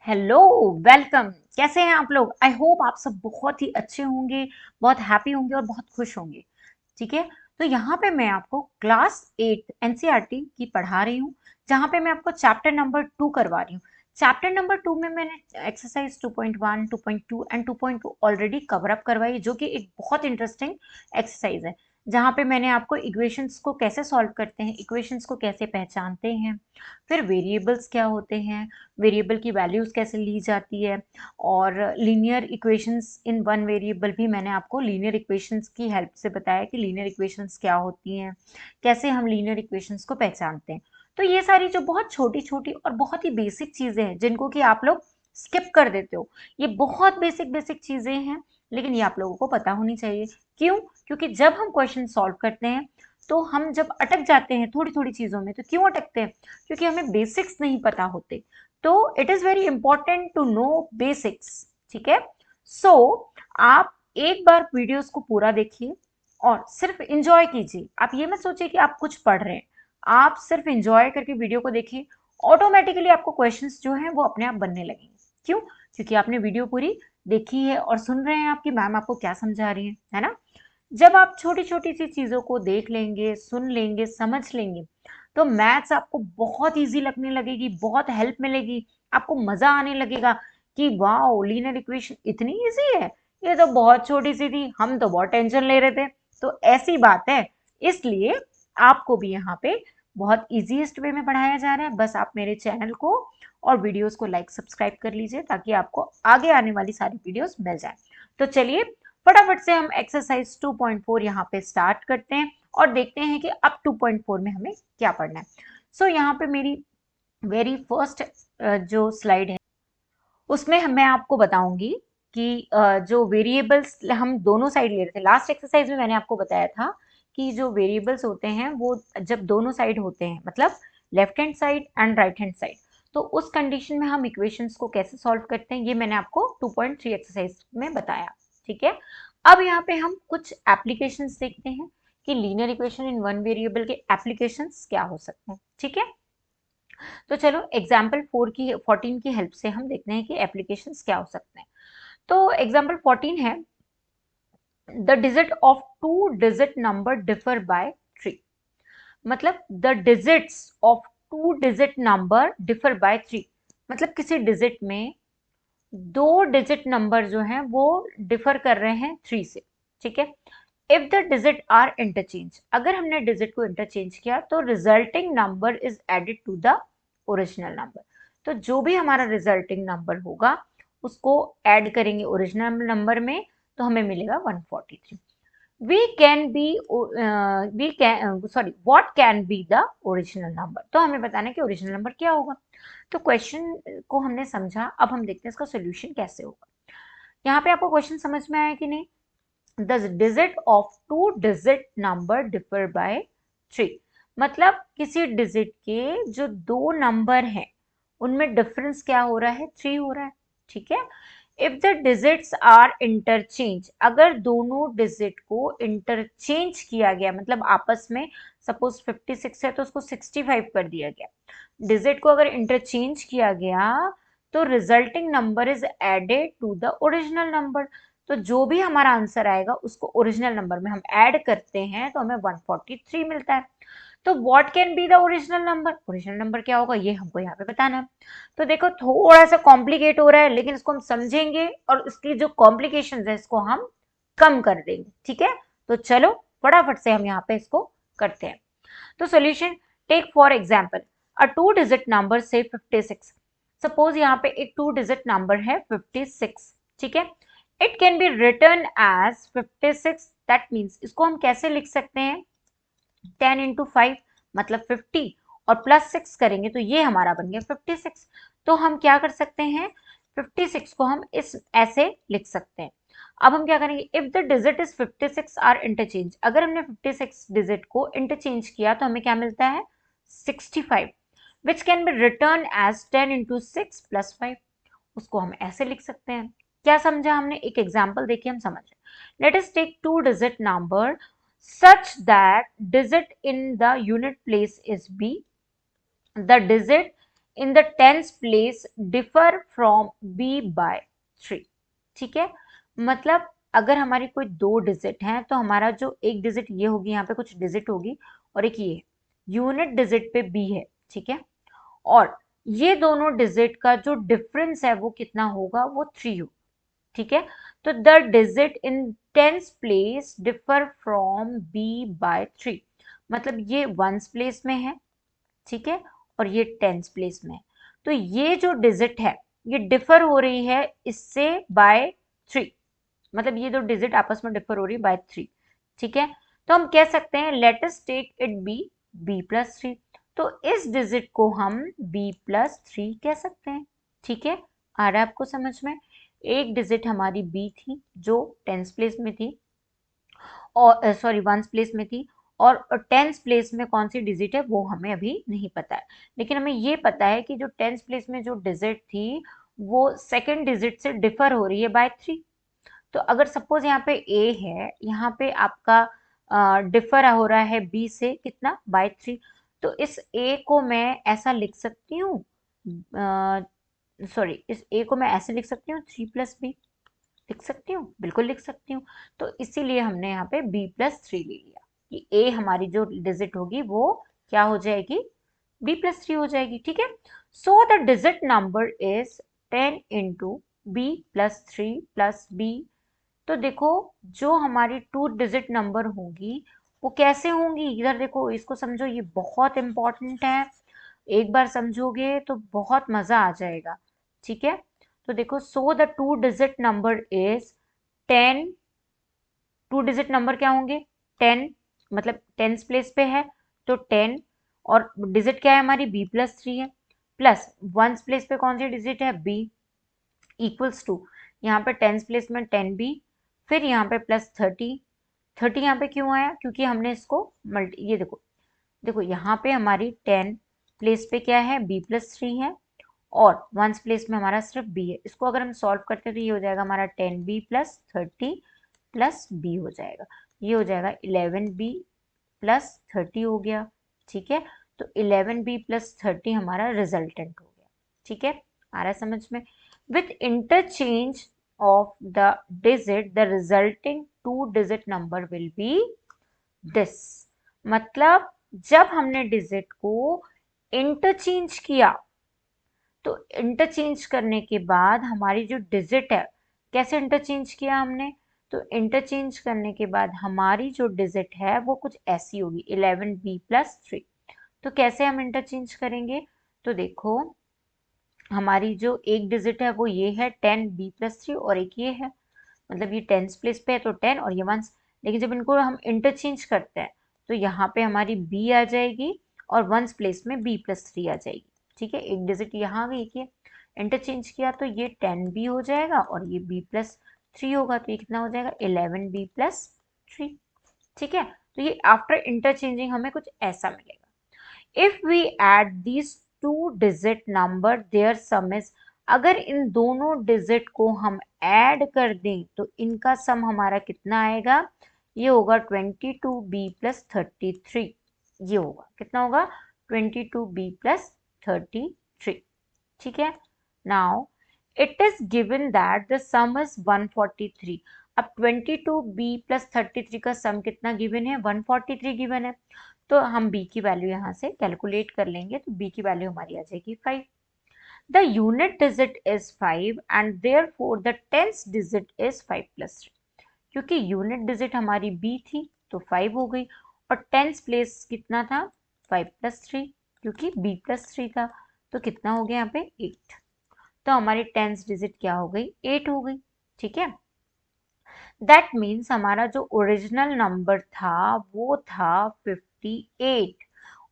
Hello, welcome. कैसे हैं आप लोग? आई होप आप सब बहुत ही अच्छे होंगे, बहुत हैप्पी होंगे और बहुत खुश होंगे। ठीक है। तो यहाँ पे मैं आपको क्लास 8 एनसीईआरटी की पढ़ा रही हूँ, जहाँ पे मैं आपको चैप्टर नंबर 2 करवा रही हूँ। चैप्टर नंबर 2 में मैंने exercise 2.1, 2.2 and 2.2 already cover up करवाई, जो कि एक बहुत इंटरेस्टिंग एक्सरसाइज है, जहाँ पे मैंने आपको इक्वेशंस को कैसे सॉल्व करते हैं, इक्वेशंस को कैसे पहचानते हैं, फिर वेरिएबल्स क्या होते हैं, वेरिएबल की वैल्यूज कैसे ली जाती है, और linear equations in one variable भी मैंने आपको लीनियर इक्वेशंस की हेल्प से बताया कि लीनियर इक्वेशंस क्या होती हैं, कैसे हम लीनियर इक्वेशंस को पहचानते हैं। तो ये सारी जो बहुत छोटी छोटी और बहुत ही बेसिक चीजें हैं, जिनको कि आप लोग स्किप कर देते हो, ये बहुत बेसिक बेसिक चीजें हैं, लेकिन ये आप लोगों को पता होनी चाहिए। क्यों? क्योंकि जब हम क्वेश्चन सॉल्व करते हैं, तो हम जब अटक जाते हैं थोड़ी थोड़ी चीजों में, तो क्यों अटकते हैं? क्योंकि हमें बेसिक्स नहीं पता होते। तो it is very important to know basics. ठीक है। सो आप एक बार वीडियोस को पूरा देखिए और सिर्फ इंजॉय कीजिए। आप ये मत सोचिए कि आप कुछ पढ़ रहे हैं, आप सिर्फ इंजॉय करके वीडियो को देखिए। ऑटोमेटिकली आपको क्वेश्चंस जो हैं वो अपने आप बनने लगेंगे। क्यों? क्योंकि आपने वीडियो पूरी देखी है और सुन रहे हैं आपकी मैम आपको क्या समझा रही है ना। जब आप छोटी छोटी सी चीजों को देख लेंगे, सुन लेंगे, समझ लेंगे, तो मैथ्स आपको बहुत इजी लगने लगेगी, बहुत हेल्प मिलेगी, आपको मजा आने लगेगा कि वाओ, लीनियर इक्वेशन इतनी इजी है, ये तो बहुत छोटी सी थी, हम तो बहुत टेंशन ले रहे थे। तो ऐसी बात है, इसलिए आपको भी यहाँ पे बहुत इजीएस्ट वे में पढ़ाया जा रहा है। बस आप मेरे चैनल को और वीडियोस को लाइक सब्सक्राइब कर लीजिए, ताकि आपको आगे आने वाली सारी वीडियोस मिल जाए। तो चलिए फटाफट से हम एक्सरसाइज 2.4 यहाँ पे स्टार्ट करते हैं और देखते हैं कि अब 2.4 में हमें क्या पढ़ना है। सो यहाँ पे मेरी वेरी फर्स्ट जो स्लाइड है, उसमें मैं आपको बताऊंगी कि जो वेरिएबल्स हम दोनों साइड ले रहे थे, लास्ट एक्सरसाइज में मैंने आपको बताया था कि जो वेरिएबल्स होते हैं वो जब दोनों साइड होते हैं, मतलब left hand side and right hand side, तो उस कंडीशन में हम इक्वेशंस को कैसे सॉल्व करते हैं, ये मैंने आपको 2.3 एक्सरसाइज में बताया। ठीक है। अब यहाँ पे हम कुछ एप्लीकेशंस देखते हैं कि linear equation in one variable के एप्लीकेशंस क्या हो सकते हैं। ठीक है। तो चलो एग्जाम्पल 14 की हेल्प से हम देखते हैं कि एप्लीकेशंस क्या हो सकते हैं। तो एग्जाम्पल 14 है, the digit of to digit number differ by 3। मतलब the digits of to digit number differ by 3, मतलब किसी डिजिट में दो डिजिट नंबर जो हैं वो डिफर कर रहे हैं 3 से। ठीक है। If the digit are interchange, अगर हमने डिजिट को इंटरचेंज किया तो resulting number is added to the original number. तो जो भी हमारा रिजल्टिंग नंबर होगा उसको ऐड करेंगे ओरिजिनल नंबर में, तो हमें मिलेगा 143। We can be we can sorry what can be the original number, तो हमें बताना है कि ओरिजिनल नंबर क्या होगा। तो क्वेश्चन को हमने समझा, अब हम देखते हैं इसका सोल्यूशन कैसे होगा। यहाँ पे आपको क्वेश्चन समझ में आया कि नहीं? The digit of to digit number differ by 3, मतलब किसी डिजिट के जो दो नंबर हैं उनमें डिफरेंस क्या हो रहा है? 3 हो रहा है। ठीक है। If the digits are interchange, अगर दोनों डिजिट को इंटरचेंज किया गया, मतलब आपस में सपोज 56 है तो उसको 65 कर दिया गया, डिजिट को अगर इंटरचेंज किया गया, तो resulting number is added to the original number. तो जो भी हमारा आंसर आएगा उसको ओरिजिनल नंबर में हम ऐड करते हैं तो हमें 143 मिलता है। तो what can be the original number, original number क्या होगा ये हमको यहाँ पे बताना है। तो देखो थोड़ा सा कॉम्प्लिकेट हो रहा है, लेकिन इसको हम समझेंगे और इसकी जो कॉम्प्लिकेशन है इसको हम कम कर देंगे। ठीक है। तो चलो फटाफट से हम यहाँ पे इसको करते हैं। तो solution, take for example a two digit number से 56। सपोज यहाँ पे एक टू डिजिट नंबर है 56। ठीक है। It can be written as 56, that means इसको हम कैसे लिख सकते हैं? 10 इंटू 5 मतलब 50, और प्लस 6 करेंगे तो ये हमारा बन गया 56। तो हम क्या कर सकते हैं? 56 को हम इस ऐसे लिख सकते हैं। अब हम क्या करेंगे? If the digit is 56 are interchange, अगर हमने 56 डिजिट को इंटरचेंज किया तो हमें क्या मिलता है? 65, which can be written as 10 into 6 plus 5। उसको हम ऐसे लिख सकते हैं। क्या समझा हमने? एक एग्जाम्पल देखिए हम समझ रहे। Let us take two digit number such that digit in the unit place is b, the digit in the tens place differ from b by 3। ठीक है, मतलब अगर हमारी कोई दो डिजिट हैं तो हमारा जो एक डिजिट ये होगी, यहाँ पे कुछ डिजिट होगी, और एक ये यूनिट डिजिट पे बी है। ठीक है, और ये दोनों डिजिट का जो डिफरेंस है वो कितना होगा, वो 3 हो। ठीक है, तो the digit in tens place differ from b by 3, मतलब ये वंस प्लेस में है, ठीक है, और ये टेंस प्लेस में है। तो ये जो डिजिट है ये डिफर हो रही है इससे बाय 3, मतलब ये दो डिजिट आपस में डिफर हो रही है बाय 3। ठीक है, तो हम कह सकते हैं let us take it be b+3, तो इस डिजिट को हम b+3 कह सकते हैं। ठीक है, आ रहा है आपको समझ में? एक डिजिट हमारी b थी जो टेंस प्लेस में थी, और सॉरी वंस प्लेस में थी, और टेंस प्लेस में कौन सी डिजिट है वो हमें अभी नहीं पता है, लेकिन हमें ये पता है कि जो टेंस प्लेस में जो डिजिट थी वो सेकेंड डिजिट से डिफर हो रही है बाय 3। तो अगर सपोज यहाँ पे a है, यहाँ पे आपका डिफर हो रहा है b से कितना, बाय 3, तो इस a को मैं ऐसा लिख सकती हूँ, सॉरी इस a को मैं ऐसे लिख सकती हूँ 3+b, लिख सकती हूँ, बिल्कुल लिख सकती हूँ। तो इसीलिए हमने यहाँ पे b+3 ले लिया कि a हमारी जो डिजिट होगी वो क्या हो जाएगी, b+3 हो जाएगी। ठीक है, so the digit number is 10 into b+3+b। तो देखो जो हमारी 2 डिजिट नंबर होंगी वो कैसे होंगी, इधर देखो, इसको समझो, ये बहुत इंपॉर्टेंट है, एक बार समझोगे तो बहुत मजा आ जाएगा। ठीक है, तो देखो, so the 2 digit number is 10, 2 digit number क्या होंगे, 10, मतलब टेंस प्लेस पे है तो 10, और डिजिट क्या है हमारी b+3 है, प्लस वंस प्लेस पे कौन सी डिजिट है, b, इक्वल्स टू यहाँ पे टेंस प्लेस में 10b, फिर यहाँ पे प्लस 30 यहाँ पे क्यों आया, क्योंकि हमने इसको मल्टी, ये देखो, देखो यहाँ पे हमारी 10 प्लेस पे क्या है, b+3 है, और वंस प्लेस में हमारा सिर्फ b है। इसको अगर हम सॉल्व करते हैं तो ये हो जाएगा हमारा 10b प्लस 30 प्लस b हो जाएगा, ये हो जाएगा 11b प्लस 30 हो गया। ठीक है, तो 11b प्लस 30 हमारा रिजल्टेंट हो गया। ठीक है, आ रहा है समझ में? With interchange of the digit the resulting 2 digit number will be this, मतलब जब हमने डिजिट को इंटरचेंज किया तो इंटरचेंज करने के बाद हमारी जो डिजिट है, कैसे इंटरचेंज किया हमने, तो इंटरचेंज करने के बाद हमारी जो डिजिट है वो कुछ ऐसी होगी 11b+3। तो कैसे हम इंटरचेंज करेंगे, तो देखो हमारी जो एक डिजिट है वो ये है 10b+3, और एक ये है, मतलब ये टेंस प्लेस पे है तो 10 और ये वंस, लेकिन जब इनको हम इंटरचेंज करते हैं तो यहाँ पे हमारी b आ जाएगी और वंस प्लेस में b+3 आ जाएगी। ठीक है, एक डिजिट यहाँ आ गई, ये इंटरचेंज किया तो ये 10b हो जाएगा और ये b+3 होगा, तो ये कितना हो जाएगा 11b+3। ठीक है, तो ये आफ्टर इंटरचेंजिंग हमें कुछ ऐसा मिलेगा। If we add these 2 digit number their sum is, अगर इन दोनों डिजिट को हम ऐड कर दें तो इनका सम हमारा कितना आएगा, ये होगा 22b+33, ये होगा कितना होगा 22b+33। ठीक है, now it is given that the some is 143। अब 22b+33 का सम कितना गिवन है, 143 गिवन है, तो हम b की वैल्यू यहाँ से कैलकुलेट कर लेंगे, तो b की वैल्यू हमारी आ जाएगी 5। The unit digit is 5 and therefore the tens digit is 5+3, क्योंकि यूनिट डिजिट हमारी b थी तो 5 हो गई, और टेंस प्लेस कितना था 5+3, क्योंकि b+3 था, तो कितना हो गया यहाँ पे 8, तो हमारी टेंस डिजिट क्या हो गई, 8 हो गई। ठीक है, दैट मीन्स हमारा जो ओरिजिनल नंबर था वो था 58,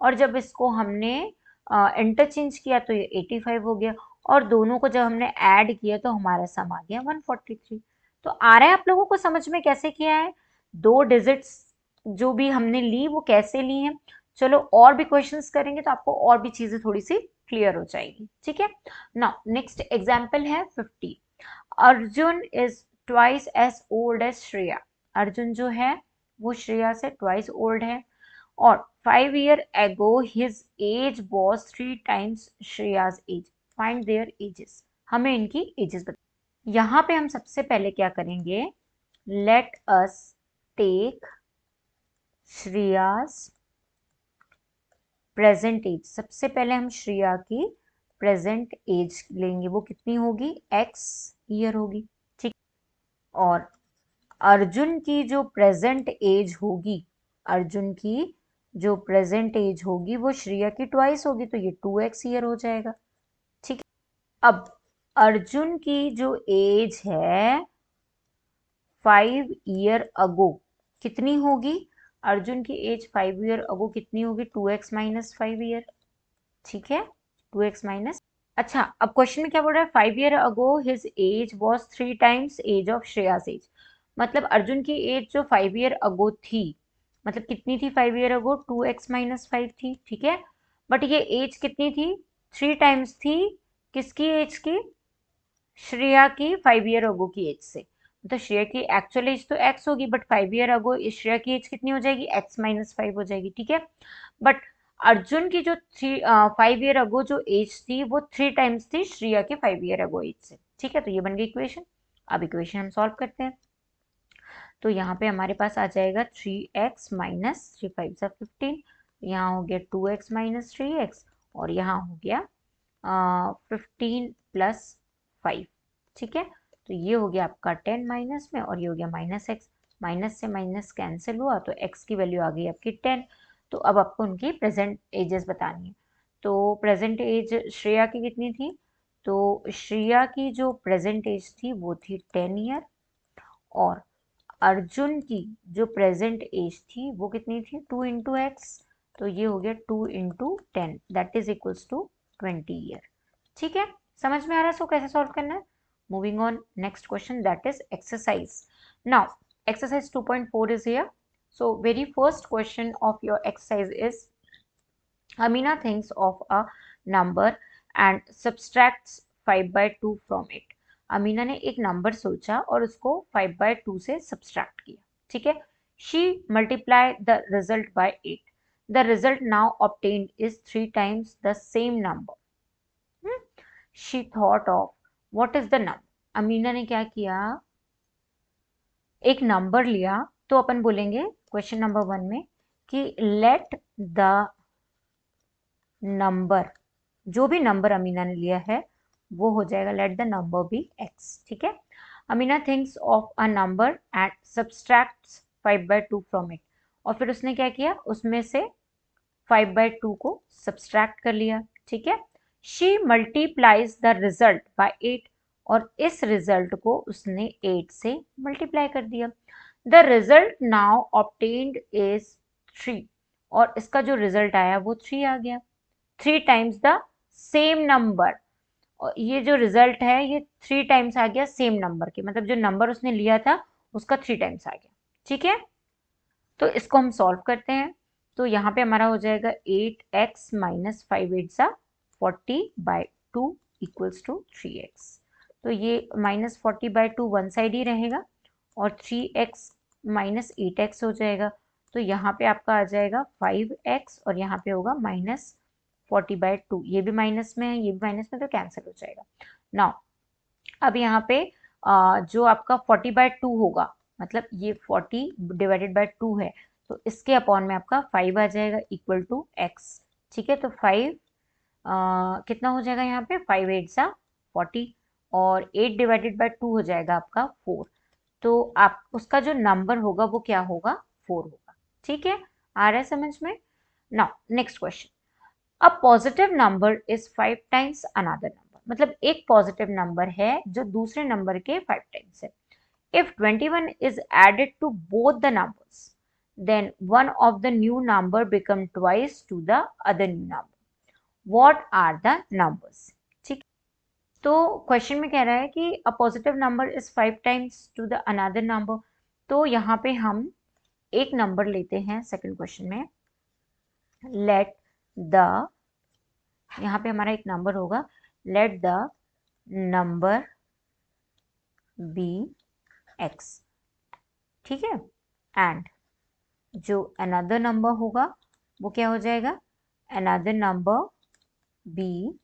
और जब इसको हमने इंटरचेंज किया तो ये 85 हो गया, और दोनों को जब हमने ऐड किया तो हमारा सम आ गया 143। तो आ रहा है आप लोगों को समझ में कैसे किया है, दो डिजिट्स जो भी हमने ली वो कैसे ली हैं। चलो और भी क्वेश्चंस करेंगे तो आपको और भी चीजें थोड़ी सी क्लियर हो जाएगी। ठीक है, नाउ नेक्स्ट एग्जाम्पल है 50। Arjun is twice as old as Shreya, Arjun जो है वो श्रेया से ट्वाइस ओल्ड है, और 5 year ago his age was 3 times श्रेया's age. Find their ages. हमें इनकी एजेस बता। यहाँ पे हम सबसे पहले क्या करेंगे, let us take Shreya's present age. सबसे पहले हम श्रेया की प्रेजेंट एज लेंगे, वो कितनी होगी, x ईयर होगी, ठीक। और अर्जुन की जो प्रेजेंट एज होगी, अर्जुन की जो प्रेजेंट एज होगी वो श्रेया की ट्वाइस होगी, तो ये 2x ईयर हो जाएगा, ठीक है। अब अर्जुन की जो एज है 5 year अगो कितनी होगी, अर्जुन की एज 5 year अगो कितनी होगी, 2x माइनस 5 year, ठीक है, 2x माइनस। अच्छा, अब क्वेश्चन में क्या बोल रहा है, 5 year ago his age was 3 times as of Shreya's age. मतलब अर्जुन की एज जो 5 year अगो थी, मतलब कितनी थी 5 year अगो, 2x माइनस 5 थी, ठीक है। बट ये एज कितनी थी, 3 times थी, किसकी एज की, श्रेया की 5 year अगो की एज से। तो श्रेया की एक्चुअल एज तो x होगी, बट 5 year अगो श्रेया की एज कितनी हो जाएगी, x माइनस 5 हो जाएगी, ठीक है। बट अर्जुन की जो 5 year अगो जो एज थी वो 3 times थी श्रेया के 5 year अगो एज से, ठीक है। तो ये बन गई इक्वेशन। अब इक्वेशन हम सॉल्व करते हैं। तो यहाँ पे हमारे पास आ जाएगा 3x माइनस 3 5 15, यहाँ हो गया 2x माइनस 3x, और यहाँ हो गया 15 प्लस 5, ठीक है। तो ये हो गया आपका 10 माइनस में, और ये हो गया माइनस x, माइनस से माइनस कैंसिल हुआ तो x की वैल्यू आ गई आपकी 10। तो अब आपको उनकी प्रेजेंट एजेस बतानी है। तो प्रेजेंट एज श्रेया की कितनी थी, तो श्रेया की जो प्रेजेंट एज थी वो थी 10 ईयर, और अर्जुन की जो प्रेजेंट एज थी वो कितनी थी, 2 इंटू एक्स, तो ये हो गया 2 into 10, that is equals to 20 year, ठीक है। समझ में आ रहा है इसको कैसे सॉल्व करना है। Moving on next question, that is exercise. Now exercise 2.4 is here. So very first question of your exercise is, Amina thinks of a number and subtracts 5/2 from it. Amina ने एक नंबर सोचा और उसको 5/2 से सब्सट्रैक्ट किया, ठीक है। She multiply the result by 8. The result now obtained is 3 times the same number. She thought of what is the number. Amina ने क्या किया, एक नंबर लिया, तो अपन बोलेंगे क्वेश्चन नंबर 1 में कि लेट द नंबर, जो भी नंबर अमीना ने लिया है वो हो जाएगा let the number be x, ठीक है। Amina thinks of a number and subtracts 5/2 from it. और फिर उसने क्या किया, उसमें से 5/2 को सब्सट्रैक्ट कर लिया, ठीक है। She multiplies the result by 8, और इस रिजल्ट को उसने 8 से मल्टीप्लाई कर दिया. The result now obtained is 3, और इसका जो रिजल्ट आया वो 3 आ गया. 3 times द सेम नंबर, और ये जो रिजल्ट है ये 3 times आ गया सेम नंबर के, मतलब जो नंबर उसने लिया था उसका 3 times आ गया, ठीक है। तो इसको हम सॉल्व करते हैं। तो यहाँ पे हमारा हो जाएगा 8x minus 5 8 40/2 equals to 3x. तो ये माइनस 40/2 वन साइड ही रहेगा, और 3x माइनस 8x हो जाएगा। तो यहाँ पे आपका आ जाएगा 5x, और यहाँ पे होगा माइनस 40/2. ये भी माइनस में है, ये भी माइनस में, तो कैंसिल हो जाएगा. नाउ अब यहाँ पे जो आपका 40/2 होगा, मतलब ये 40/2 है, तो इसके अपॉन में आपका 5 आ जाएगा इक्वल टू x, ठीक है। तो 5 कितना हो जाएगा यहाँ पे, 5 8 40, और 8/2 हो जाएगा आपका 4. तो आप उसका जो नंबर होगा वो क्या होगा, 4 होगा, ठीक है। आ रहा है समझ में। Now next question, a positive number is 5 times another number. मतलब एक पॉजिटिव नंबर है जो दूसरे नंबर के 5 times है. If 21 is added to both the numbers, then one of the new number become twice to the other new number. What are the numbers? ठीक, तो question में कह रहा है कि a positive number is 5 times to the another number. तो यहाँ पे हम एक नंबर लेते हैं सेकंड क्वेश्चन में, लेट द, यहाँ पे हमारा एक नंबर होगा, let the number be x, ठीक है। एंड जो अनदर नंबर होगा वो क्या हो जाएगा, अनदर नंबर बी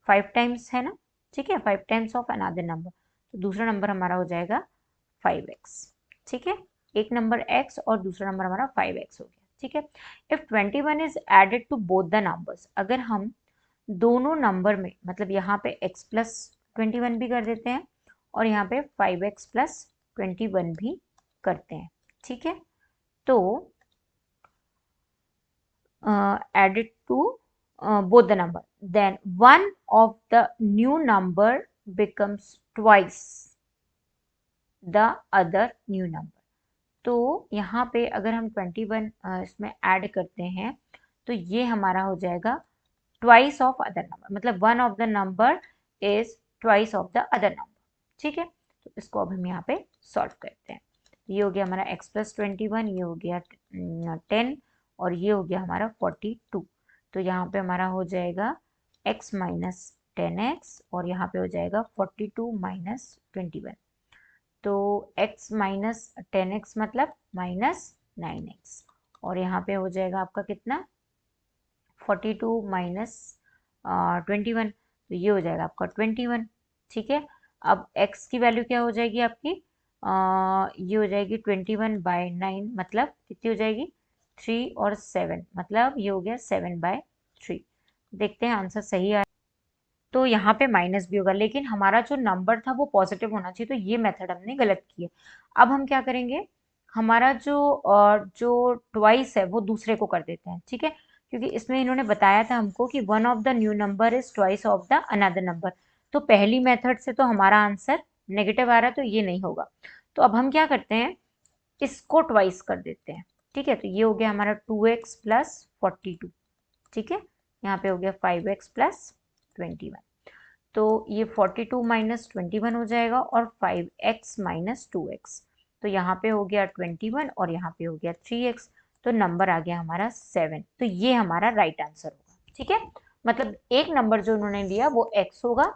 5 टाइम्स है ना, ठीक है, 5 टाइम्स ऑफ अनदर नंबर, तो दूसरा नंबर हमारा हो जाएगा 5x, ठीक है, एक नंबर x और दूसरा नंबर हमारा 5x हो गया, ठीक है। If 21 is added to both the numbers, अगर हम दोनों नंबर में, मतलब यहाँ पे x प्लस 21 भी कर देते हैं और यहाँ पे 5x प्लस 21 भी करते हैं, ठीक है, तो added to both the number, then one of the new number becomes twice the other new number। तो यहाँ पे अगर हम 21 इसमें ऐड करते हैं तो ये हमारा हो जाएगा ट्वाइस ऑफ अदर नंबर, मतलब one of the number is twice of the other number, ठीक है। तो इसको अब हम यहाँ पे सॉल्व करते हैं। ये हो गया हमारा x प्लस 21, ये हो गया 10 और ये हो गया हमारा 42। तो यहाँ पे हमारा हो जाएगा x माइनस 10x और यहाँ पे हो जाएगा 42 माइनस 21। तो x माइनस 10x मतलब माइनस 9x और यहाँ पे हो जाएगा आपका कितना 42 माइनस 21, तो ये हो जाएगा आपका 21, ठीक है। अब x की वैल्यू क्या हो जाएगी आपकी, ये हो जाएगी 21/9, मतलब कितनी हो जाएगी 3 और 7, मतलब ये हो गया 7/3। देखते हैं आंसर सही आया। तो यहाँ पे माइनस भी होगा, लेकिन हमारा जो नंबर था वो पॉजिटिव होना चाहिए, तो ये मेथड हमने गलत किया। अब हम क्या करेंगे, हमारा जो ट्वाइस है वो दूसरे को कर देते हैं, ठीक है, क्योंकि इसमें इन्होंने बताया था हमको कि one of the new number is twice of the another number. तो पहली मेथड से तो हमारा आंसर नेगेटिव आ रहा है, तो ये नहीं होगा। तो अब हम क्या करते हैं, इसको ट्वाइस कर देते हैं, ठीक है। तो ये हो गया हमारा 2x प्लस 42, ठीक है, यहाँ पे हो गया 5x प्लस 21। तो ये 42 माइनस 21 हो जाएगा और 5x माइनस 2x, तो यहाँ पे हो गया 21 और यहाँ पे हो गया 3x, तो नंबर आ गया हमारा 7। तो ये हमारा राइट आंसर होगा, ठीक है। मतलब एक नंबर जो उन्होंने लिया वो x होगा,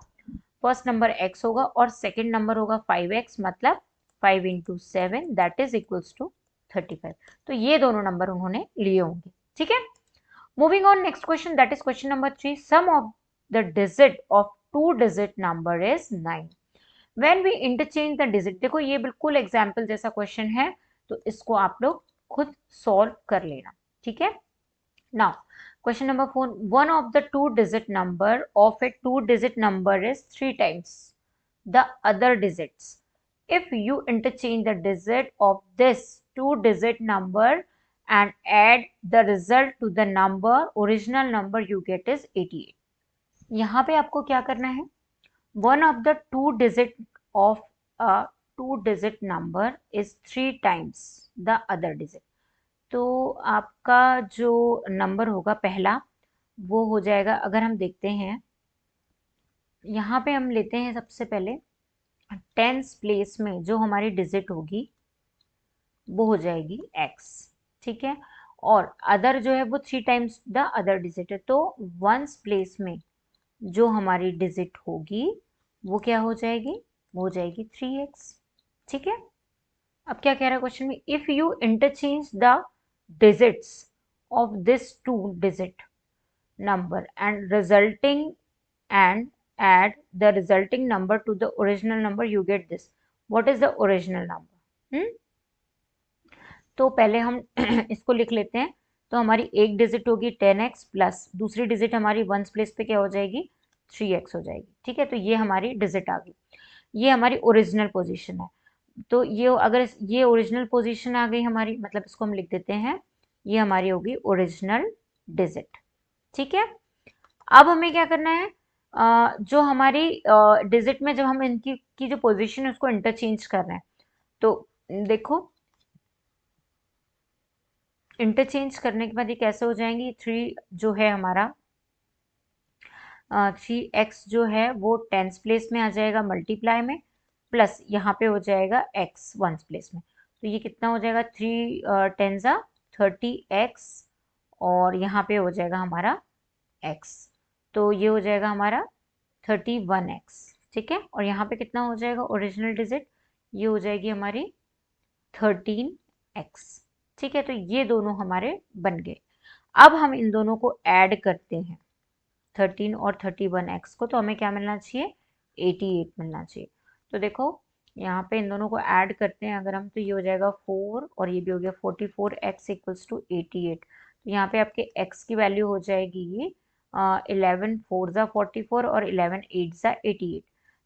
फर्स्ट नंबर x होगा और सेकंड नंबर होगा 5x, मतलब 5 into 7 that is equals to 35। तो ये दोनों नंबर उन्होंने लिए होंगे, ठीक है। Moving on next question, that is question number 3, sum of the digit of 2 digit number is 9 when we interchange the digit. देखो ये बिल्कुल एग्जाम्पल जैसा क्वेश्चन है, तो इसको आप लोग खुद सॉल्व कर लेना, ठीक है। Now question number 4, one of the 2 digit number of A 2 digit number is 3 times the other digits. If you interchange the digit of this 2 digit number and add the result to the number, original number you get is 88। यहाँ पे आपको क्या करना है, one of the 2 digit of a 2 digit number is 3 times the other digit। तो आपका जो number होगा पहला वो हो जाएगा, अगर हम देखते हैं यहाँ पे हम लेते हैं सबसे पहले 10s प्लेस में जो हमारी डिजिट होगी वो हो जाएगी x, ठीक है, और अदर जो है वो 3 टाइम्स द अदर डिजिट है, तो 1s प्लेस में जो हमारी डिजिट होगी वो क्या हो जाएगी, वो हो जाएगी 3x, ठीक है। अब क्या कह रहा है क्वेश्चन में, if you interchange the digits of this 2 digit number and add the resulting number to the original number, you get this। what is the original number? तो पहले हम इसको लिख लेते हैं। तो हमारी एक डिजिट होगी 10x प्लस दूसरी डिजिट हमारी 1s प्लेस पे क्या हो जाएगी 3x हो जाएगी, ठीक है। तो ये हमारी डिजिट आ गई, ये हमारी ओरिजिनल पोजीशन है। तो ये अगर ये ओरिजिनल पोजीशन आ गई हमारी, मतलब इसको हम लिख देते हैं, ये हमारी होगी ओरिजिनल डिजिट, ठीक है। अब हमें क्या करना है, जो हमारी डिजिट में जब हम इनकी की जो पोजीशन है उसको इंटरचेंज करना है। तो देखो इंटरचेंज करने के बाद ये कैसे हो जाएंगी, 3 जो है हमारा 3x जो है वो 10s प्लेस में आ जाएगा मल्टीप्लाई में, प्लस यहाँ पे हो जाएगा x 1s प्लेस में। तो ये कितना हो जाएगा 3 10 30x और यहाँ पे हो जाएगा हमारा x, तो ये हो जाएगा हमारा 31x, ठीक है। और यहाँ पे कितना हो जाएगा ओरिजिनल डिजिट, ये हो जाएगी हमारी 13x, ठीक है। तो ये दोनों हमारे बन गए। अब हम इन दोनों को ऐड करते हैं 13 और 31x को, तो हमें क्या मिलना चाहिए 88 मिलना चाहिए। तो देखो यहाँ पे इन दोनों को ऐड करते हैं अगर हम, तो ये हो जाएगा 4 और ये भी हो गया 44x इक्वल्स टू 88। तो यहाँ पे आपके x की वैल्यू हो जाएगी 11 4 ज़ा 44 और 11 8 ज़ा 88।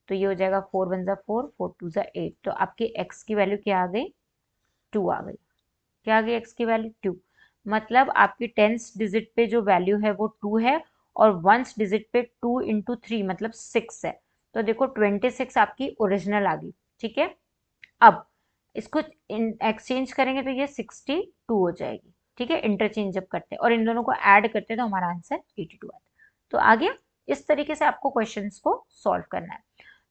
तो ये हो जाएगा 4 1 ज़ा 4 4 2 ज़ा 8। तो आपके x की वैल्यू क्या आ गई 2 आ गई। क्या आ गई x की वैल्यू 2। मतलब आपकी टेंस डिजिट पे जो वैल्यू है वो 2 है और वंस डिजिट पे 2 इंटू 3 मतलब 6 है। तो देखो 26 आपकी ओरिजिनल आ गई। ठीक है, अब इसको एक्सचेंज करेंगे तो ये 62 हो जाएगी। ठीक है, इंटरचेंज जब करते हैं और इन दोनों को ऐड करते हैं तो हमारा आंसर 82 आता है। तो आ गया, इस तरीके से आपको क्वेश्चंस को सॉल्व करना है।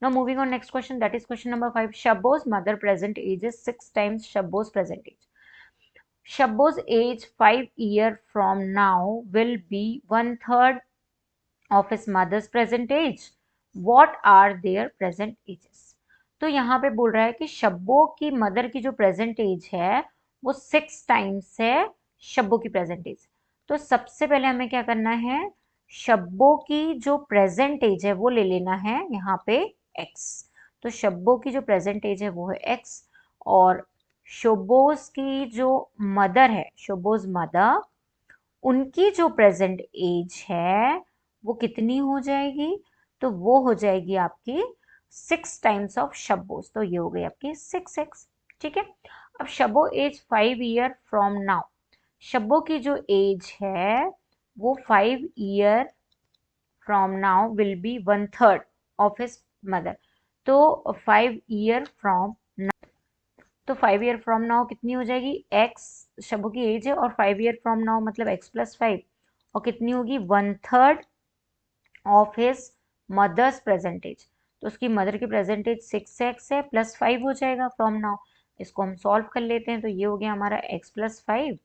Now moving on next question, that is question number 5। Shabbo's mother present age is 6 times Shabbo's present age. Shabbo's age 5 years from now will be 1/3 of his mother's present age. What are their present ages? तो यहाँ पे बोल रहा है कि शब्बो की mother की जो प्रेजेंट एज है वो 6 टाइम्स है शब्बो की प्रेजेंट एज। तो सबसे पहले हमें क्या करना है, शब्बो की जो प्रेजेंट एज है वो ले लेना है यहाँ पे x। तो शब्बो की जो प्रेजेंट एज है वो है x और शोबोज की जो मदर है, शोबोज मदर, उनकी जो प्रेजेंट एज है वो कितनी हो जाएगी, तो वो हो जाएगी आपकी 6 टाइम्स ऑफ शब्बोज। तो ये हो गई आपकी 6x। ठीक है, अब Shabbo as 5 year from now. Shabbo की जो एज है वो 5 year from now will be 1/3 of his mother. तो 5 ईयर फ्रॉम, तो 5 ईयर फ्रॉम नाउ कितनी हो जाएगी, एक्स शब्बो की एज है और 5 ईयर फ्रॉम नाउ मतलब x+5 और कितनी होगी 1/3 of his mother's present age. तो उसकी मदर की प्रेजेंट एज 6x है प्लस 5 हो जाएगा फ्रॉम नाउ। इसको हम सॉल्व कर लेते हैं तो ये हो गया हमारा x+5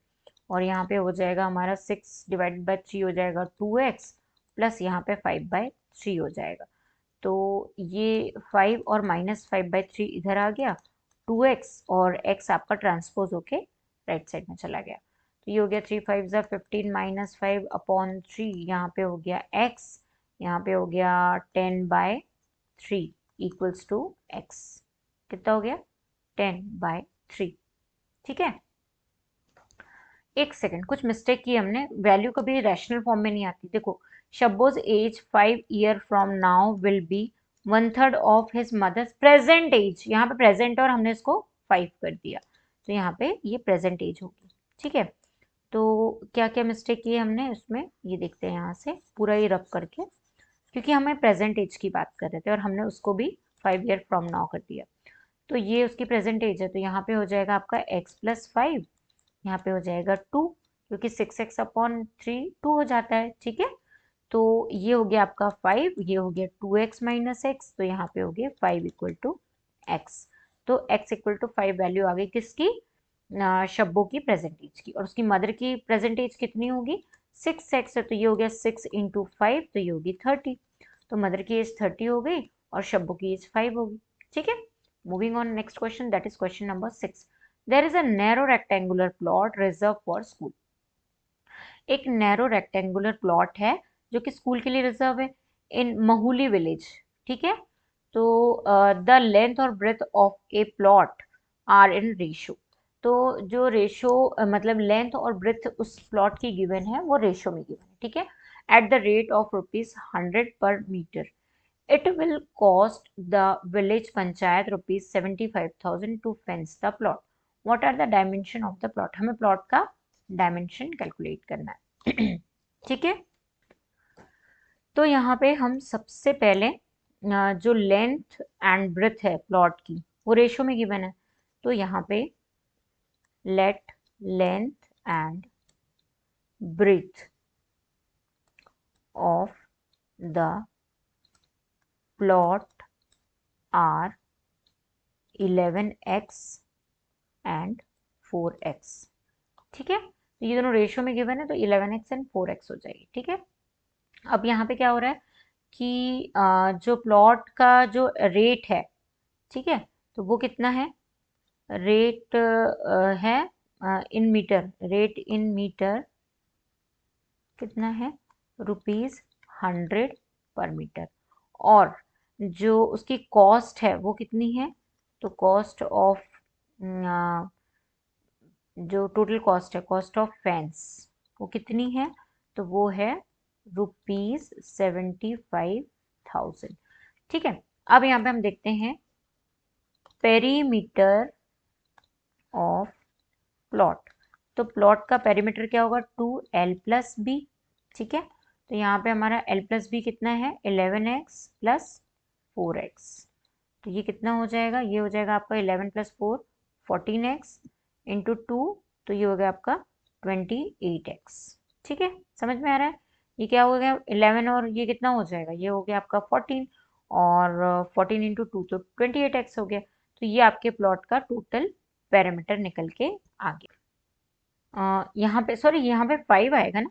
और यहाँ पे हो जाएगा हमारा 6 डिवाइडेड बाई 3 हो जाएगा 2x प्लस यहाँ पे 5/3 हो जाएगा। तो ये 5 और -5/3 इधर आ गया, 2x और x आपका ट्रांसपोज होके राइट साइड में चला गया। तो ये हो गया 3 5 ज़ा 15 -5/3, यहाँ पे हो गया x, यहाँ पे हो गया 10/3 इक्वल्स टू x। कितना हो गया 10/3। ठीक है, एक सेकेंड, कुछ मिस्टेक की हमने, वैल्यू कभी रैशनल फॉर्म में नहीं आती। देखो Shabbo's age 5 year from now will be 1/3 of his mother's present age. यहाँ पे प्रेजेंट और हमने इसको 5 कर दिया तो यहाँ पे ये प्रेजेंट एज होगी। ठीक है, तो क्या क्या मिस्टेक की है हमने उसमें, ये देखते हैं यहाँ से पूरा ये रब करके, क्योंकि हमें प्रेजेंट एज की बात कर रहे थे और हमने उसको भी 5 ईयर फ्रॉम नाउ कर दिया। तो ये उसकी प्रेजेंट एज है तो यहाँ पे हो जाएगा आपका x+5, यहाँ पे हो जाएगा 2 क्योंकि 6x/3 2 हो जाता है। ठीक है, तो ये हो गया आपका 5, ये हो गया 2x - x, तो यहाँ पे हो गया 5 = x। तो x = 5 वैल्यू आ गई किसकी, शब्बो की प्रेजेंट एज की, और उसकी मदर की प्रेजेंट एज कितनी होगी 6x है तो ये हो गया 6 × 5 तो ये होगी 30। तो मदर की एज 30 हो गई और शब्बो की एज 5 होगी। ठीक है, moving on next question, that is question number 6। There is a narrow rectangular plot reserved for school. एक नैरो रेक्टेंगुलर प्लॉट है जो कि स्कूल के लिए रिजर्व है इन महूली विलेज। ठीक है, तो द लेंथ और breadth of a plot are in ratio. तो जो रेशो मतलब लेंथ और ब्रेथ उस प्लॉट की गिवन है वो रेशो में गिवन है। ठीक है, एट द रेट ऑफ ₹100/मीटर। It will cost the village panchayat ₹75,000 to fence the plot. What are the dimension of the plot? हमें प्लॉट का डायमेंशन कैलकुलेट करना है। ठीक है, तो यहाँ पे हम सबसे पहले जो लेंथ एंड ब्रेथ है प्लॉट की वो रेशो में गिवन है। तो यहाँ पे let length and breadth of the plot are 11x and 4x। ठीक है, तो ये दोनों रेशियो में गिवन है तो 11x एंड 4x हो जाएगी। ठीक है, अब यहाँ पे क्या हो रहा है कि जो प्लॉट का जो रेट है, ठीक है, तो वो कितना है, रेट है in metre, rate in metre कितना है, ₹100 पर मीटर। और जो उसकी कॉस्ट है वो कितनी है, तो कॉस्ट ऑफ जो टोटल कॉस्ट है, कॉस्ट ऑफ फैंस, वो कितनी है, तो वो है ₹75,000। ठीक है। अब यहाँ पे हम देखते हैं पेरीमीटर ऑफ प्लॉट। तो प्लॉट का पेरीमीटर क्या होगा, 2l+b। ठीक है। तो यहाँ पे हमारा l+b कितना है, 11x + 4x। तो ये कितना हो जाएगा, ये हो जाएगा आपका 11 + 4 14x इंटू 2, तो ये हो गया आपका 28x। ठीक है, समझ में आ रहा है। ये क्या हो गया, 11 और ये कितना हो जाएगा, ये हो गया आपका 14, और 14 इंटू 2 तो 28x हो गया। तो ये आपके प्लॉट का टोटल पैरामीटर निकल के आ गया। यहाँ पे सॉरी, यहाँ पे 5 आएगा ना।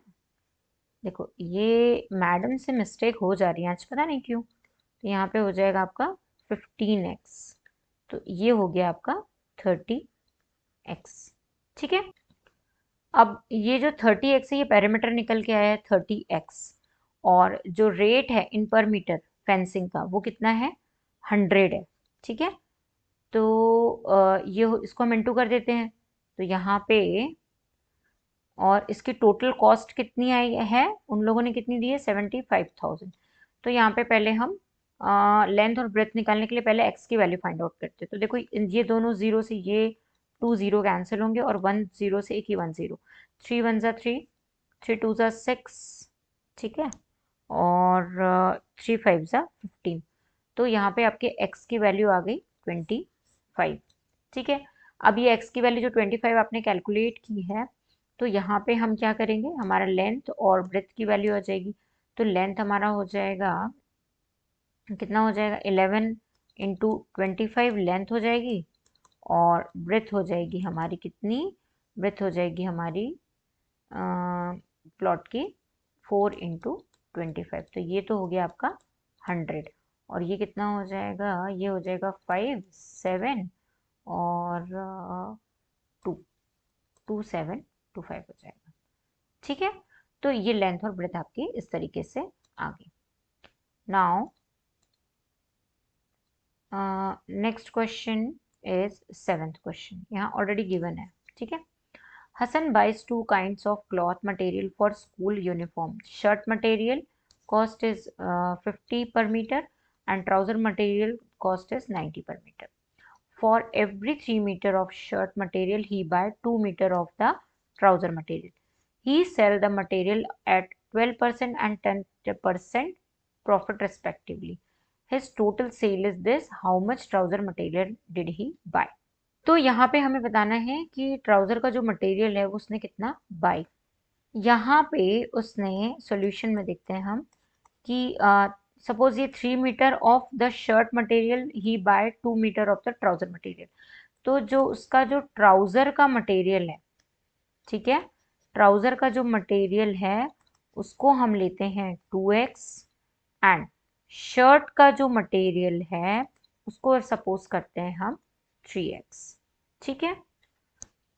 देखो ये मैडम से मिस्टेक हो जा रही है आज, पता नहीं क्यों। तो यहाँ पे हो जाएगा आपका 15x, तो ये हो गया आपका 30x। ठीक है। अब ये जो 30x है ये पैरामीटर निकल के आया है 30x, और जो रेट है इन पर मीटर फेंसिंग का वो कितना है, 100 है। ठीक है। तो इसको हम इंटू कर देते हैं, तो यहाँ पे, और इसकी टोटल कॉस्ट कितनी आई है, उन लोगों ने कितनी दी है, 75,000। तो यहाँ पे पहले हम लेंथ और ब्रेथ निकालने के लिए पहले एक्स की वैल्यू फाइंड आउट करते हैं। तो देखो ये दोनों जीरो से ये 2 0 कैंसिल होंगे, और 1 0 से एक ही 1 0, 3 1 ज़ा 3, 3 2 ज़ा 6। ठीक है। और 3 5 ज़ा 15। तो यहाँ पे आपके x की वैल्यू आ गई 25। ठीक है। अब ये x की वैल्यू जो 25 आपने कैलकुलेट की है, तो यहाँ पे हम क्या करेंगे, हमारा लेंथ और ब्रेथ की वैल्यू आ जाएगी। तो लेंथ हमारा हो जाएगा, कितना हो जाएगा, 11 इंटू 25 लेंथ हो जाएगी, और ब्रेथ हो जाएगी हमारी कितनी, ब्रेथ हो जाएगी हमारी प्लॉट की 4 इंटू 25। तो ये तो हो गया आपका 100, और ये कितना हो जाएगा, ये हो जाएगा 5 7 और 2 2 7 2 5 हो जाएगा। ठीक है। तो ये लेंथ और ब्रेथ आपकी इस तरीके से आ गई। Now next question is 7th question, यहाँ ऑलरेडी गिवन है। ठीक है। Hassan buys 2 kinds of cloth material for school uniform. Shirt material cost is 50 per meter, and trouser material cost is 90 per meter. For every 3 meter of shirt material, he buy 2 meter of the trouser material. He sell the material at 12% and 10% profit respectively. His total sale is this. How much trouser material did he buy? तो यहाँ पे हमें बताना है कि trouser का जो material है उसने कितना बाय। यहाँ पे उसने सॉल्यूशन में देखते हैं हम कि सपोज ये 3 metre of the shirt material, he buy 2 metre of the trouser material. तो जो उसका जो ट्राउजर का मटेरियल है, ठीक है, ट्राउजर का जो मटेरियल है उसको हम लेते हैं 2x, एंड शर्ट का जो मटेरियल है उसको सपोज करते हैं हम 3x। ठीक है।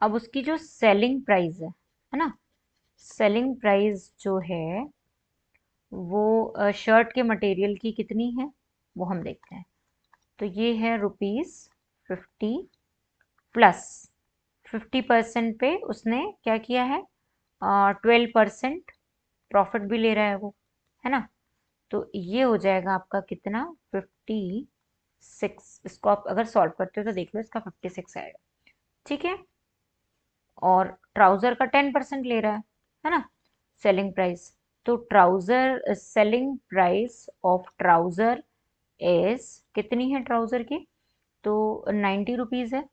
अब उसकी जो सेलिंग प्राइस है ना, सेलिंग प्राइस जो है वो शर्ट के मटेरियल की कितनी है वो हम देखते हैं। तो ये है ₹50 प्लस 50% पे उसने क्या किया है, 12% प्रॉफिट भी ले रहा है वो, है ना। तो ये हो जाएगा आपका कितना, 56। इसको आप अगर सॉल्व करते हो तो देख लो, इसका 56 आएगा। ठीक है। और ट्राउजर का 10% ले रहा है ना, सेलिंग प्राइस। तो trouser selling price of trouser is कितनी है ट्राउजर की, तो 90 रुपीज़ है।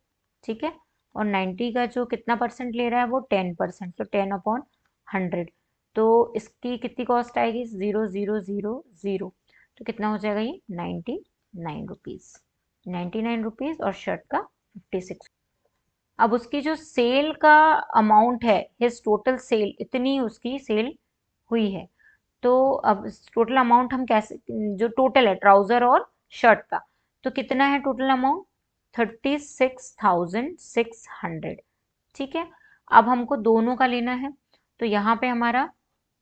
ठीक है। और 90 का जो कितना परसेंट ले रहा है वो 10%, तो 10/100। तो इसकी कितनी कॉस्ट आएगी, 0,000, तो कितना हो जाएगा ये 99 रुपीज़, 99 रुपीज़, और शर्ट का 56। अब उसकी जो सेल का अमाउंट है, हिज टोटल सेल, इतनी उसकी सेल हुई है। तो अब टोटल अमाउंट हम कैसे, जो टोटल है ट्राउजर और शर्ट का, तो कितना है टोटल अमाउंट, 36,600। ठीक है। अब हमको दोनों का लेना है, तो यहाँ पे हमारा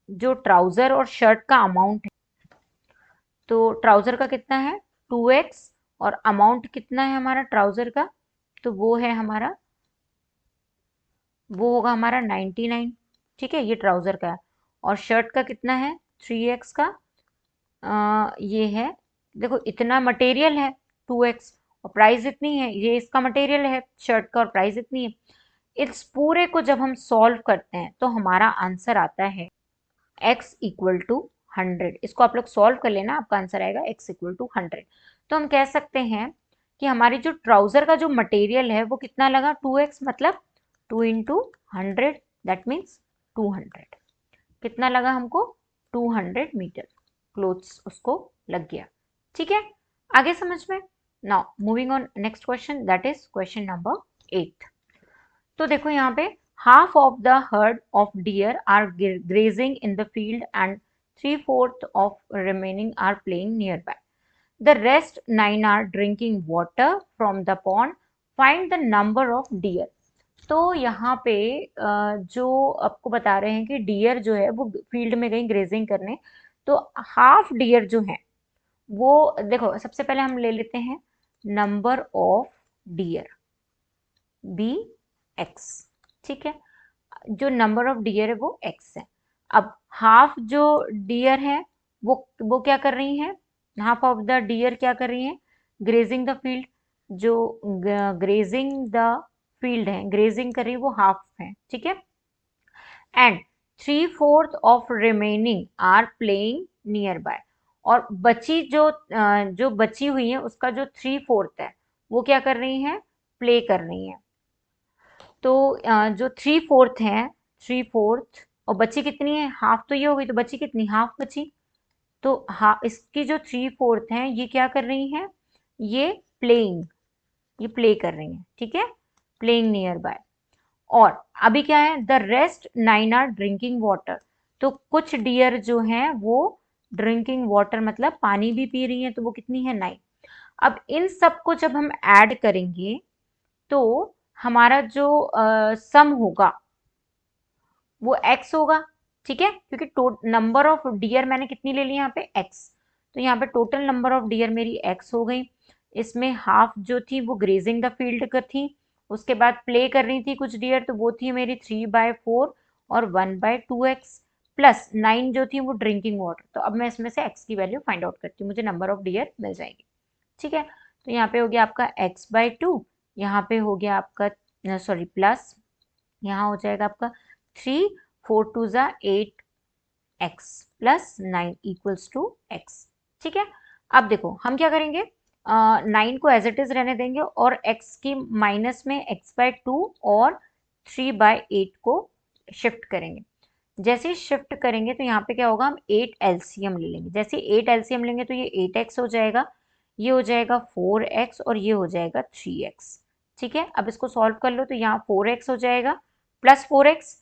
जो ट्राउजर और शर्ट का अमाउंट है, तो ट्राउजर का कितना है 2x, और अमाउंट कितना है हमारा ट्राउजर का, तो वो है हमारा, वो होगा हमारा 99। ठीक है, ये ट्राउजर का है। और शर्ट का कितना है 3x का, ये है, देखो इतना मटेरियल है 2x, और प्राइस इतनी है, ये इसका मटेरियल है शर्ट का, और प्राइस इतनी है। इस पूरे को जब हम सॉल्व करते हैं तो हमारा आंसर आता है x इक्वल टू 100। इसको आप लोग सॉल्व कर लेना, आपका आंसर आएगा x इक्वल टू 100। तो हम कह सकते हैं कि हमारी जो ट्राउजर का जो मटेरियल है वो कितना लगा 2x, मतलब 2 इंटू 100, दैट मीन्स 200। कितना लगा हमको 200 मीटर क्लोथ्स उसको लग गया। ठीक है, आगे समझ में। Now moving on next question, that is question number 8। तो देखो यहाँ पे half of the herd of deer are grazing in the field and 3/4 of remaining are playing nearby. The rest 9 are drinking water from the pond. Find the number of deer. तो यहाँ पे जो आपको बता रहे हैं कि डियर जो है वो फील्ड में गई ग्रेजिंग करने, तो हाफ डियर जो है वो, देखो सबसे पहले हम ले लेते हैं number of deer, be x. ठीक है, जो नंबर ऑफ डियर है वो एक्स है। अब हाफ जो डियर है वो क्या कर रही हैं, हाफ ऑफ द डियर क्या कर रही हैं, ग्रेजिंग द फील्ड। जो ग्रेजिंग द फील्ड है, ग्रेजिंग कर रही है, वो हाफ है। ठीक है, and 3/4 of remaining are playing nearby. और बची जो बची हुई है उसका जो 3/4 है वो क्या कर रही है, प्ले कर रही है। तो जो 3/4 है, 3/4, और बची कितनी है, हाफ तो ये हो गई, तो बची कितनी, हाफ बची। तो इसकी जो 3/4 है ये क्या कर रही है, ये प्लेइंग, ये प्ले कर रही है। ठीक है, प्लेइंग नियर बाय। और अभी क्या है, the rest 9 are drinking water. तो कुछ डियर जो है वो ड्रिंकिंग वाटर मतलब पानी भी पी रही है, तो वो कितनी है 9। अब इन सबको जब हम ऐड करेंगे तो हमारा जो सम होगा वो x होगा। ठीक है, क्योंकि नंबर ऑफ डियर मैंने कितनी ले ली यहाँ पे x, तो यहाँ पे टोटल नंबर ऑफ डियर मेरी x हो गई। इसमें हाफ जो थी वो ग्रेजिंग द फील्ड कर थी, उसके बाद प्ले कर रही थी कुछ डियर, तो वो थी मेरी 3/4 और 1/2x, प्लस 9 जो थी वो ड्रिंकिंग वाटर। तो अब मैं इसमें से x की वैल्यू फाइंड आउट करती हूँ, मुझे नंबर ऑफ डियर मिल जाएगी। ठीक है, तो यहाँ पे हो गया आपका x/2, यहाँ पे हो गया आपका सॉरी प्लस, यहाँ हो जाएगा आपका 3, 4 2 ज़ा 8 x plus 9 equals to x। ठीक है, अब देखो हम क्या करेंगे, 9 को एज इट इज रहने देंगे और x की माइनस में x/2 और 3/8 को शिफ्ट करेंगे। जैसे ही शिफ्ट करेंगे तो यहाँ पे क्या होगा, हम 8 एलसीएम ले लेंगे। जैसे 8 एलसीएम लेंगे तो ये 8x हो जाएगा, ये हो जाएगा 4x, और ये हो जाएगा 3x। ठीक है, अब इसको सॉल्व कर लो, तो यहाँ 4x हो जाएगा प्लस 4x,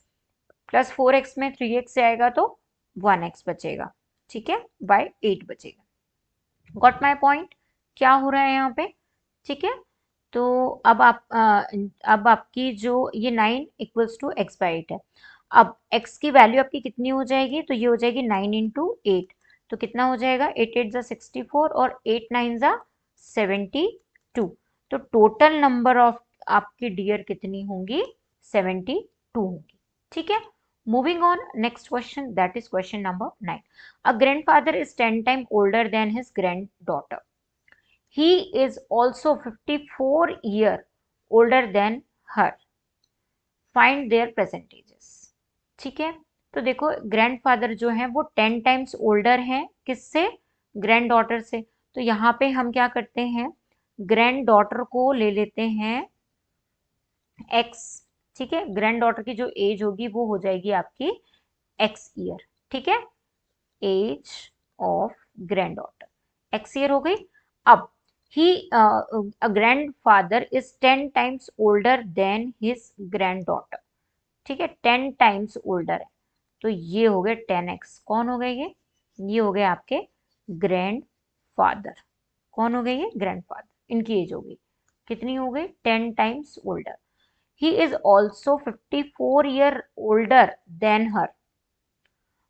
प्लस 4x में 3x से आएगा तो 1x बचेगा। ठीक है, बाय 8 बचेगा। गॉट माई पॉइंट, क्या हो रहा है यहाँ पे। ठीक है, तो अब आपकी जो ये 9 इक्वल्स टू x/8 है। अब x की वैल्यू आपकी कितनी हो जाएगी, तो ये हो जाएगी 9 इंटू 8, तो कितना हो जाएगा, 8 8 ज़ा 64 और 8 9 ज़ा 72। तो टोटल नंबर ऑफ आपकी डियर कितनी होंगी, 72 होंगी। ठीक है, moving on next question, that is question number 9. A grandfather is 10 times older than his granddaughter. He is also 54 year older than her. Find their percentages. ठीक है, तो देखो ग्रैंडफादर जो है वो 10 टाइम्स ओल्डर है किससे, ग्रैंड डॉटर से। तो यहाँ पे हम क्या करते हैं, ग्रैंड डॉटर को ले लेते हैं x। ठीक है, ग्रैंड डॉटर की जो एज होगी वो हो जाएगी आपकी x ईयर। ठीक है, age of granddaughter x year हो गई। अब he grandfather is 10 times older than his granddaughter. ठीक है, 10 टाइम्स ओल्डर है, तो ये हो गए 10x। कौन हो गए ये हो गए आपके ग्रैंड फादर। कौन हो गए ये, ग्रैंड फादर। इनकी एज हो गई कितनी, हो गई 10 times older. He is also 54 year older than her.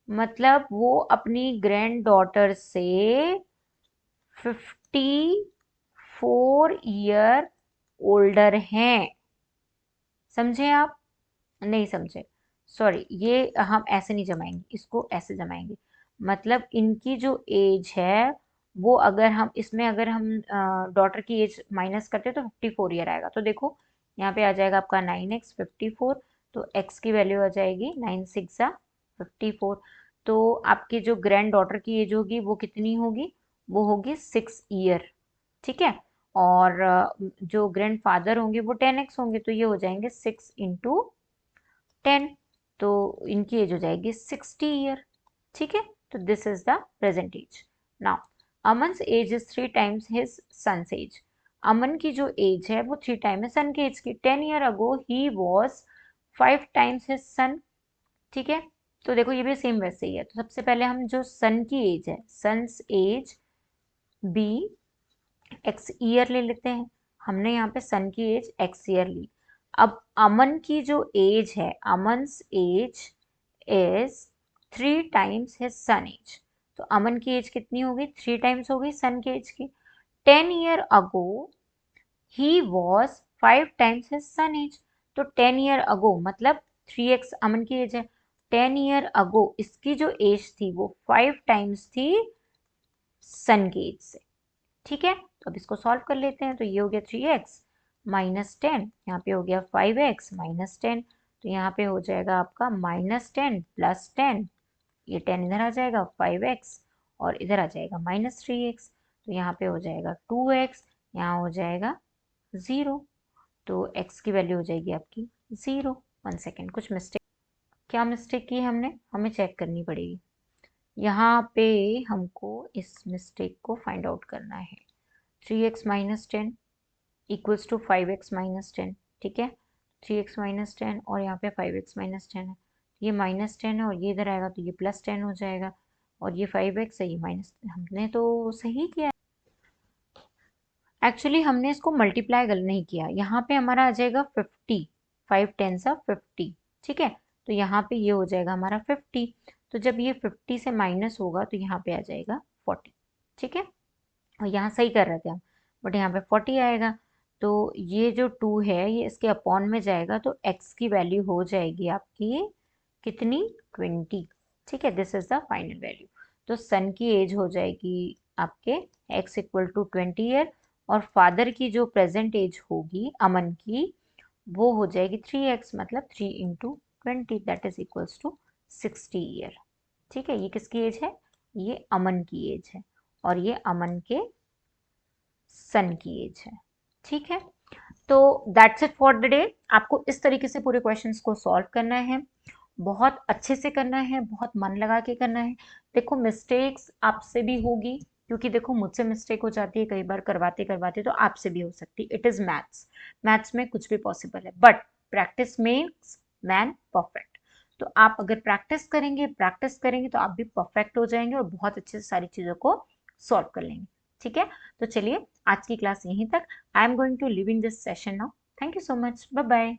मतलब वो अपनी ग्रैंड डॉटर से 54 ईयर ओल्डर हैं। समझे आप? नहीं समझे, सॉरी, ये हम ऐसे नहीं जमाएंगे, इसको ऐसे जमाएंगे। मतलब इनकी जो एज है वो, अगर हम इसमें अगर हम डॉटर की एज माइनस करते हैं तो 54 ईयर आएगा। तो देखो यहाँ पे आ जाएगा आपका 9x54, तो x की वैल्यू आ जाएगी 9 6 54। तो आपकी जो ग्रैंड डॉटर की एज होगी वो कितनी होगी? वो होगी 6 ईयर। ठीक है। और जो ग्रैंड फादर होंगे वो 10x होंगे, तो ये हो जाएंगे 6 × 10। तो इनकी एज हो जाएगी 60 ईयर। ठीक है। तो this is the present age. Now Aman's age is 3 times his son's age. Aman की जो एज है वो 3 टाइम है सन की एज की। 10 year ago he was 5 times his सन। ठीक है। तो देखो ये भी सेम वैसे ही है। तो सबसे पहले हम जो सन की एज है, son's age be x year ले लेते हैं। हमने यहाँ पे सन की एज एक्स ईयर ली। अब अमन की जो एज है, Aman's age is 3 times his son age. तो अमन की एज कितनी होगी? 3 टाइम्स हो गई सन की एज की। 10 year ago he was 5 times his son age. तो 10 ईयर अगो मतलब 3x अमन की एज है। 10 ईयर अगो इसकी जो एज थी वो 5 टाइम्स थी सन की एज से। ठीक है। तो अब इसको सॉल्व कर लेते हैं। तो ये हो गया 3x -10, यहाँ पे हो गया 5x -10। तो यहाँ पे हो जाएगा आपका -10 + 10, ये 10 इधर आ जाएगा 5x, और इधर आ जाएगा -3x। तो यहाँ पे हो जाएगा 2x, यहाँ हो जाएगा 0। तो x की वैल्यू हो जाएगी आपकी 0। 1 सेकेंड, कुछ मिस्टेक, क्या मिस्टेक की हमने, हमें चेक करनी पड़ेगी। यहाँ पे हमको इस मिस्टेक को फाइंड आउट करना है। 3x -10 equals to 5x -10। ठीक है। 3x -10 और यहाँ पे 5x -10 है। ये -10 है और ये इधर आएगा तो ये +10 हो जाएगा, और ये 5x है, ये माइनस, हमने तो सही किया। एक्चुअली हमने इसको मल्टीप्लाई गलत नहीं किया। यहाँ पे हमारा आ जाएगा 50, 5 10 50। ठीक है। तो यहाँ पे ये हो जाएगा हमारा 50। तो जब ये 50 से माइनस होगा तो यहाँ पे आ जाएगा 40। ठीक है। और यहाँ सही कर रहे थे हम, बट यहाँ पे 40 आएगा। तो ये जो 2 है ये इसके अपॉन में जाएगा, तो x की वैल्यू हो जाएगी आपकी कितनी? 20। ठीक है। This is the final value. तो सन की एज हो जाएगी आपके x = 20 ईयर, और फादर की जो प्रेजेंट एज होगी अमन की, वो हो जाएगी 3x, मतलब 3 × 20, that is equals to 60 year. ठीक है। ये किसकी एज है? ये अमन की एज है, और ये अमन के सन की एज है। ठीक है। तो that's it for the day. आपको इस तरीके से पूरे क्वेश्चंस को सॉल्व करना है, बहुत अच्छे से करना है, बहुत मन लगा के करना है। देखो मिस्टेक्स आपसे भी होगी, क्योंकि देखो मुझसे मिस्टेक हो जाती है कई बार करवाते करवाते, तो आपसे भी हो सकती है। इट इज मैथ्स, मैथ्स में कुछ भी पॉसिबल है, but practice makes man perfect. तो आप अगर प्रैक्टिस करेंगे तो आप भी परफेक्ट हो जाएंगे और बहुत अच्छे से सारी चीज़ों को सॉल्व कर लेंगे। ठीक है। तो चलिए आज की क्लास यहीं तक। I am going to leaving this session now. Thank you so much. Bye bye.